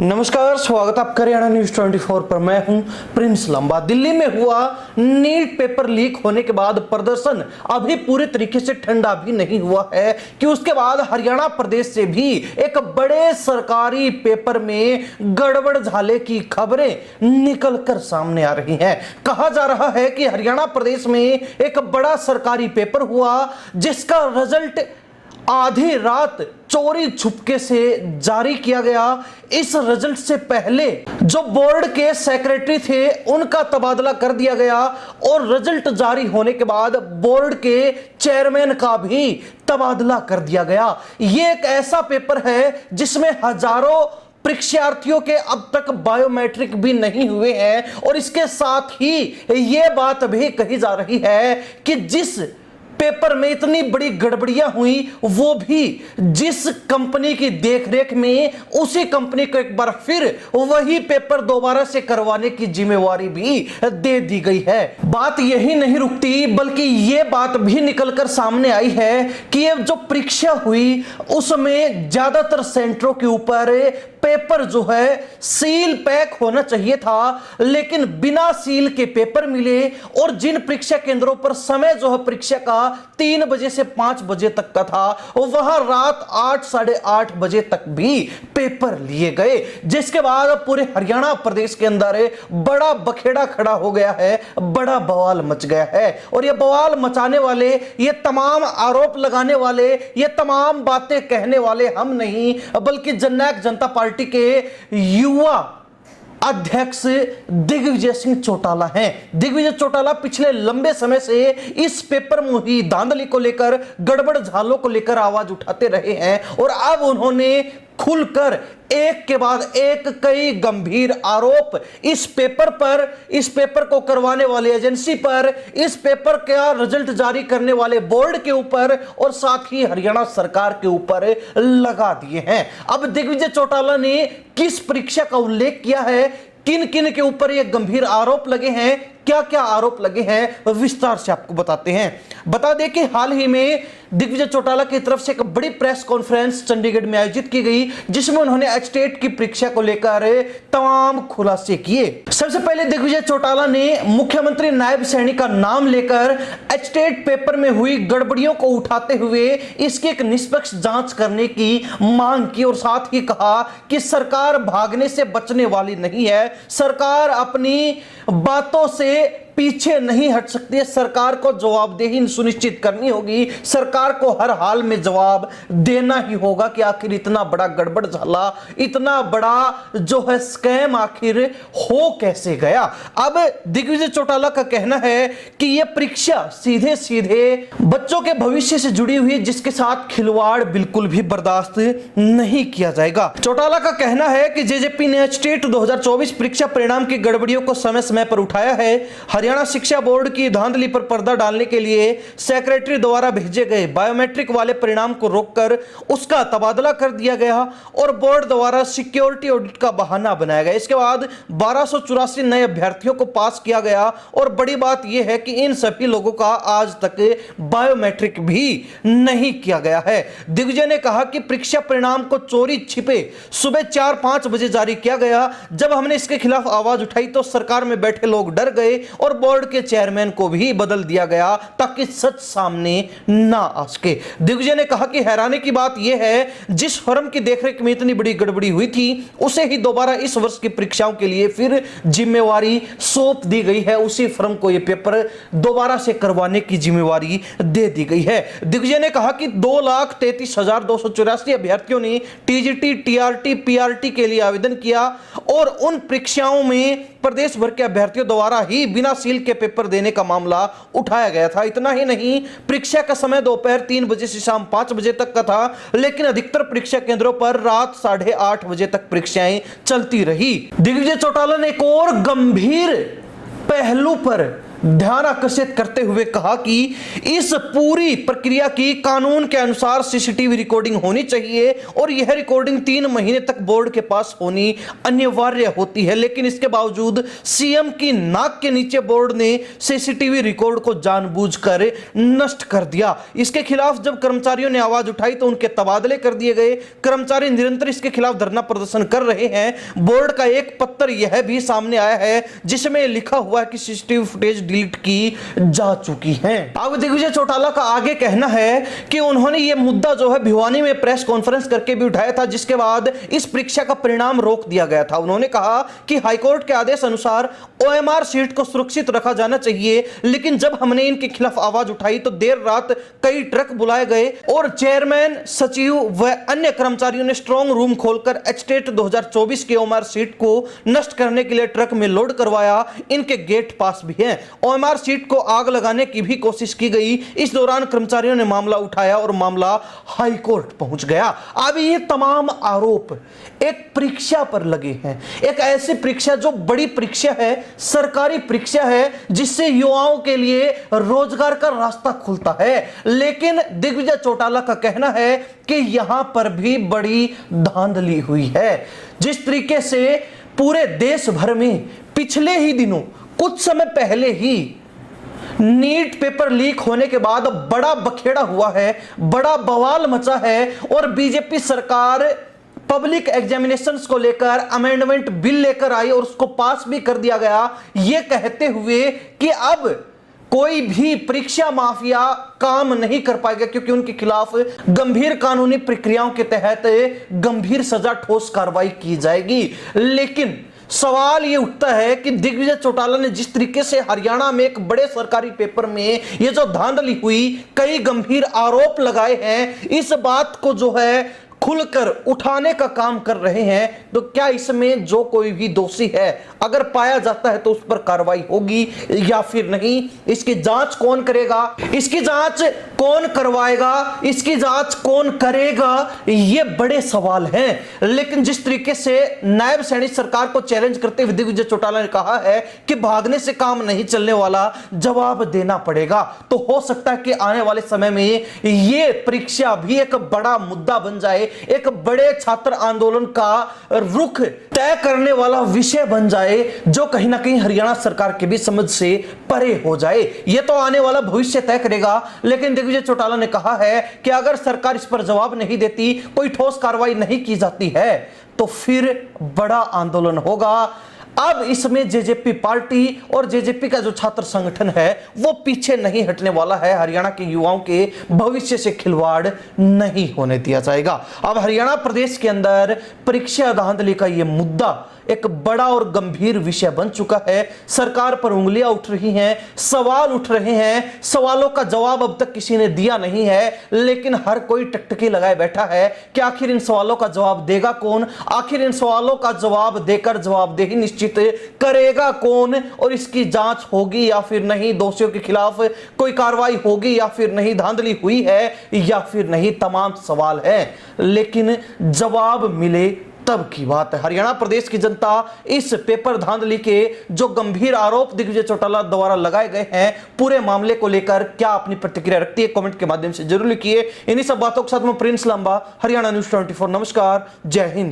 नमस्कार, स्वागत आपका हरियाणा न्यूज 24 पर। मैं हूं प्रिंस लंबा। दिल्ली में हुआ नीट पेपर लीक होने के बाद प्रदर्शन अभी पूरे तरीके से ठंडा भी नहीं हुआ है कि उसके बाद हरियाणा प्रदेश से भी एक बड़े सरकारी पेपर में गड़बड़ झाले की खबरें निकलकर सामने आ रही हैं। कहा जा रहा है कि हरियाणा प्रदेश में एक बड़ा सरकारी पेपर हुआ जिसका रिजल्ट आधी रात चोरी छुपके से जारी किया गया। इस रिजल्ट से पहले जो बोर्ड के सेक्रेटरी थे उनका तबादला कर दिया गया और रिजल्ट जारी होने के बाद बोर्ड के चेयरमैन का भी तबादला कर दिया गया। यह एक ऐसा पेपर है जिसमें हजारों परीक्षार्थियों के अब तक बायोमेट्रिक भी नहीं हुए हैं और इसके साथ ही यह बात भी कही जा रही है कि जिस पेपर में इतनी बड़ी गड़बड़ियां हुई वो भी जिस कंपनी की देखरेख में उसी कंपनी को एक बार फिर वही पेपर दोबारा से करवाने की जिम्मेवारी भी दे दी गई है। बात यही नहीं रुकती बल्कि ये बात भी निकलकर सामने आई है कि ये जो परीक्षा हुई उसमें ज्यादातर सेंटरों के ऊपर पेपर जो है सील पैक होना चाहिए था, लेकिन बिना सील के पेपर मिले और जिन परीक्षा केंद्रों पर समय जो है परीक्षा का 3 बजे से 5 बजे तक का था वहां रात 8 साढ़े 8 बजे तक भी पेपर लिए गए, जिसके बाद पूरे हरियाणा प्रदेश के अंदर बड़ा बखेड़ा खड़ा हो गया है, बड़ा बवाल मच गया है। और ये बवाल मचाने वाले, ये तमाम आरोप लगाने वाले, ये तमाम बातें कहने वाले हम नहीं बल्कि जननायक जनता पार्टी के युवा अध्यक्ष दिग्विजय सिंह चौटाला हैं। दिग्विजय चौटाला पिछले लंबे समय से इस पेपर में हुई धांधली को लेकर, गड़बड़ झालों को लेकर आवाज उठाते रहे हैं और अब उन्होंने खुलकर एक के बाद एक कई गंभीर आरोप इस पेपर पर, इस पेपर को करवाने वाली एजेंसी पर, इस पेपर का रिजल्ट जारी करने वाले बोर्ड के ऊपर और साथ ही हरियाणा सरकार के ऊपर लगा दिए हैं। अब दिग्विजय चौटाला ने किस परीक्षा का उल्लेख किया है, किन किन के ऊपर ये गंभीर आरोप लगे हैं, क्या क्या आरोप लगे हैं, विस्तार से आपको बताते हैं। बता दें कि हाल ही में दिग्विजय चौटाला की तरफ से एक बड़ी प्रेस कॉन्फ्रेंस चंडीगढ़ में आयोजित की गई जिसमें उन्होंने एचटेट की परीक्षा को लेकर तमाम खुलासे किए। सबसे पहले दिग्विजय चौटाला ने मुख्यमंत्री नायब सैनी का नाम लेकर एचटेट पेपर में हुई गड़बड़ियों को उठाते हुए इसकी एक निष्पक्ष जांच करने की मांग की और साथ ही कहा कि सरकार भागने से बचने वाली नहीं है, सरकार अपनी बातों से पीछे नहीं हट सकती है, सरकार को जवाबदेही सुनिश्चित करनी होगी, सरकार को हर हाल में जवाब देना ही होगा कि आखिर इतना बड़ा गड़बड़ झाला, इतना बड़ा जो है स्कैम आखिर हो कैसे गया। अब दिग्विजय चौटाला का कहना है कि यह परीक्षा सीधे सीधे बच्चों के भविष्य से जुड़ी हुई, जिसके साथ खिलवाड़ बिल्कुल भी बर्दाश्त नहीं किया जाएगा। चौटाला का कहना है कि जेजेपी ने एचटेट 2024 परीक्षा परिणाम की गड़बड़ियों को समय समय पर उठाया है। हरियाणा शिक्षा बोर्ड की धांधली पर पर्दा डालने के लिए सेक्रेटरी द्वारा भेजे गए बायोमेट्रिक वाले परिणाम को रोककर उसका तबादला कर दिया गया और बोर्ड द्वारा सिक्योरिटी ऑडिट का बहाना बनाया गया। इसके बाद 1284 नए अभ्यर्थियों को पास किया गया और बड़ी बात यह है कि इन सभी लोगों का आज तक बायोमेट्रिक भी नहीं किया गया है। दिग्विजय ने कहा कि परीक्षा परिणाम को चोरी छिपे सुबह 4-5 बजे जारी किया गया। जब हमने इसके खिलाफ आवाज उठाई तो सरकार में बैठे लोग डर गए और बोर्ड के चेयरमैन को भी बदल दिया गया ताकि सच सामने ना आ सके। दिग्विजय ने कहा कि हैरानी की बात यह है जिस फर्म की देखरेख में इतनी बड़ी गड़बड़ी हुई थी उसे ही दोबारा इस वर्ष की परीक्षाओं के लिए फिर जिम्मेवारी सौंप दी गई है, उसी फर्म को यह पेपर दोबारा से करवाने की जिम्मेवारी दे दी गई है। दिग्विजय ने कहा कि 2,33,284 अभ्यर्थियों ने टीजीटी, टीआरटी, पीआरटी के लिए आवेदन किया और उन परीक्षाओं में प्रदेश भर के अभ्यर्थियों द्वारा ही बिना सील के पेपर देने का मामला उठाया गया था। इतना ही नहीं, परीक्षा का समय दोपहर 3 बजे से शाम 5 बजे तक का था, लेकिन अधिकतर परीक्षा केंद्रों पर रात 8:30 बजे तक परीक्षाएं चलती रही। दिग्विजय चौटाला ने एक और गंभीर पहलू पर ध्यान आकर्षित करते हुए कहा कि इस पूरी प्रक्रिया की कानून के अनुसार सीसीटीवी रिकॉर्डिंग होनी चाहिए और यह रिकॉर्डिंग 3 महीने तक बोर्ड के पास होनी अनिवार्य होती है। लेकिन इसके बावजूद सीएम की नाक के नीचे बोर्ड ने सीसीटीवी रिकॉर्ड को जानबूझकर नष्ट कर दिया। इसके खिलाफ जब कर्मचारियों ने आवाज उठाई तो उनके तबादले कर दिए गए। कर्मचारी निरंतर इसके खिलाफ धरना प्रदर्शन कर रहे हैं। बोर्ड का एक पत्र यह भी सामने आया है जिसमें लिखा हुआ है कि सीसीटीवी फुटेज डिलीट की जा चुकी है। अब दिग्विजय चौटाला का आगे कहना है कि उन्होंने यह मुद्दा जो है भिवानी में प्रेस कॉन्फ्रेंस करके भी उठाया था, जिसके बाद इस परीक्षा का परिणाम रोक दिया गया था। उन्होंने कहा कि हाईकोर्ट के आदेश अनुसार ओएमआर सीट को सुरक्षित रखा जाना चाहिए, लेकिन जब हमने इनके खिलाफ आवाज उठाई तो देर रात कई ट्रक बुलाए गए और चेयरमैन, सचिव व अन्य कर्मचारियों ने स्ट्रांग रूम खोलकर एचटेट 2024 के ओएमआर सीट को नष्ट करने के लिए ट्रक में लोड करवाया। इनके गेट पास भी हैं। ओएमआर सीट को आग लगाने की भी कोशिश की गई। इस दौरान कर्मचारियों ने मामला उठाया और मामला हाईकोर्ट पहुंच गया। अब ये तमाम आरोप एक परीक्षा पर लगे हैं, एक ऐसी परीक्षा जो बड़ी परीक्षा है, सरकारी परीक्षा है, जिससे युवाओं के लिए रोजगार का रास्ता खुलता है। लेकिन दिग्विजय चौटाला का कहना है कि यहां पर भी बड़ी धांधली हुई है। जिस तरीके से पूरे देश भर में पिछले ही दिनों, कुछ समय पहले ही नीट पेपर लीक होने के बाद बड़ा बखेड़ा हुआ है, बड़ा बवाल मचा है और बीजेपी सरकार पब्लिक एग्जामिनेशंस को लेकर अमेंडमेंट बिल लेकर आई और उसको पास भी कर दिया गया, यह कहते हुए कि अब कोई भी परीक्षा माफिया काम नहीं कर पाएगा, क्योंकि उनके खिलाफ गंभीर कानूनी प्रक्रियाओं के तहत गंभीर सजा, ठोस कार्रवाई की जाएगी। लेकिन सवाल यह उठता है कि दिग्विजय चौटाला ने जिस तरीके से हरियाणा में एक बड़े सरकारी पेपर में ये जो धांधली हुई, कई गंभीर आरोप लगाए हैं, इस बात को जो है खुलकर उठाने का काम कर रहे हैं, तो क्या इसमें जो कोई भी दोषी है अगर पाया जाता है तो उस पर कार्रवाई होगी या फिर नहीं? इसकी जांच कौन करेगा, इसकी जांच कौन करवाएगा, इसकी जांच कौन करेगा, ये बड़े सवाल हैं। लेकिन जिस तरीके से नायब सैनिक सरकार को चैलेंज करते हुए दिग्विजय चौटाला ने कहा है कि भागने से काम नहीं चलने वाला, जवाब देना पड़ेगा, तो हो सकता है कि आने वाले समय में ये परीक्षा भी एक बड़ा मुद्दा बन जाए, एक बड़े छात्र आंदोलन का रुख तय करने वाला विषय बन जाए, जो कहीं ना कहीं हरियाणा सरकार के भी समझ से परे हो जाए। यह तो आने वाला भविष्य तय करेगा। लेकिन दिग्विजय चौटाला ने कहा है कि अगर सरकार इस पर जवाब नहीं देती, कोई ठोस कार्रवाई नहीं की जाती है, तो फिर बड़ा आंदोलन होगा। अब इसमें जेजेपी पार्टी और जेजेपी का जो छात्र संगठन है वो पीछे नहीं हटने वाला है। हरियाणा के युवाओं के भविष्य से खिलवाड़ नहीं होने दिया जाएगा। अब हरियाणा प्रदेश के अंदर परीक्षा धांधली का यह मुद्दा एक बड़ा और गंभीर विषय बन चुका है। सरकार पर उंगलियां उठ रही हैं, सवाल उठ रहे हैं, सवालों का जवाब अब तक किसी ने दिया नहीं है। लेकिन हर कोई टकटकी लगाए बैठा है कि आखिर इन सवालों का जवाब देगा कौन, आखिर इन सवालों का जवाब देकर जवाबदेही निश्चित करेगा कौन, और इसकी जांच होगी या फिर नहीं, दोषियों के खिलाफ कोई कार्रवाई होगी या फिर नहीं, धांधली हुई है या फिर नहीं, तमाम सवाल हैं। लेकिन जवाब मिले तब की बात है। हरियाणा प्रदेश की जनता इस पेपर धांधली के जो गंभीर आरोप दिग्विजय चौटाला द्वारा लगाए गए हैं, पूरे मामले को लेकर क्या अपनी प्रतिक्रिया रखती है, कमेंट के माध्यम से जरूर लिखिए। इन्हीं सब बातों के साथ मैं प्रिंस लांबा, हरियाणा न्यूज़ 24। नमस्कार, जय हिंद।